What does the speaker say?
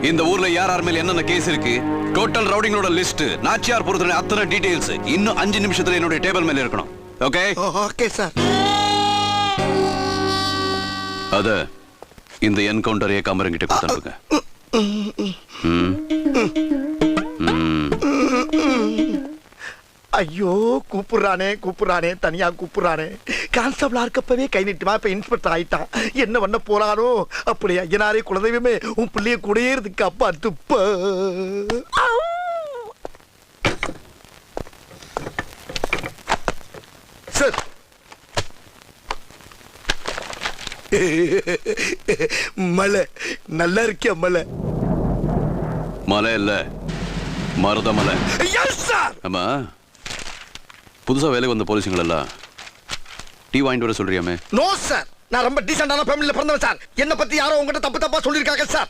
இந்த ஊர்ல யார் மேல என்னென்ன கேஸ் இருக்கு, டோட்டல் ரவுடிங்களோட லிஸ்ட், நாச்சியார் பொறுத்தவரை அத்தனை டீடைல்ஸ் இன்னும் 5 நிமிஷத்துல என்னோட டேபிள் மேல இருக்கணும். ஓகே? Okay sir. அத இந்த என்கவுண்டர் ஏகாம்பரம் கிட்ட கொடுத்துருங்க. ஐயோ கூப்பிடுறானே தனியா கூப்பிடுறானே. கான்ஸ்டபிளா இருக்கப்பவே கை நீட்டுமா, இப்ப இன்ஸ்பெக்டர் ஆயிட்டான். என்ன பண்ண போறானோ? அப்படியே ஐயனாரே குலதெய்வமே, உன் பிள்ளைய கூடயே இருக்கு அப்பா துப்ப. சார் மலை நல்லா இருக்கியா? மலை மலை இல்ல, மருத மலை. ஆமா, புதுசா வேலைக்கு வந்த போலீஸுங்கள் எல்லாம் டீ வாங்கிட்டு வர சொல்றியாமே? நோ சார், நான் ரொம்ப டீசென்டான ஃபேமிலில பிறந்தவன் சார். என்ன பத்தி யாரோ உங்ககிட்ட தப்பா சொல்லிருக்காங்க சார்.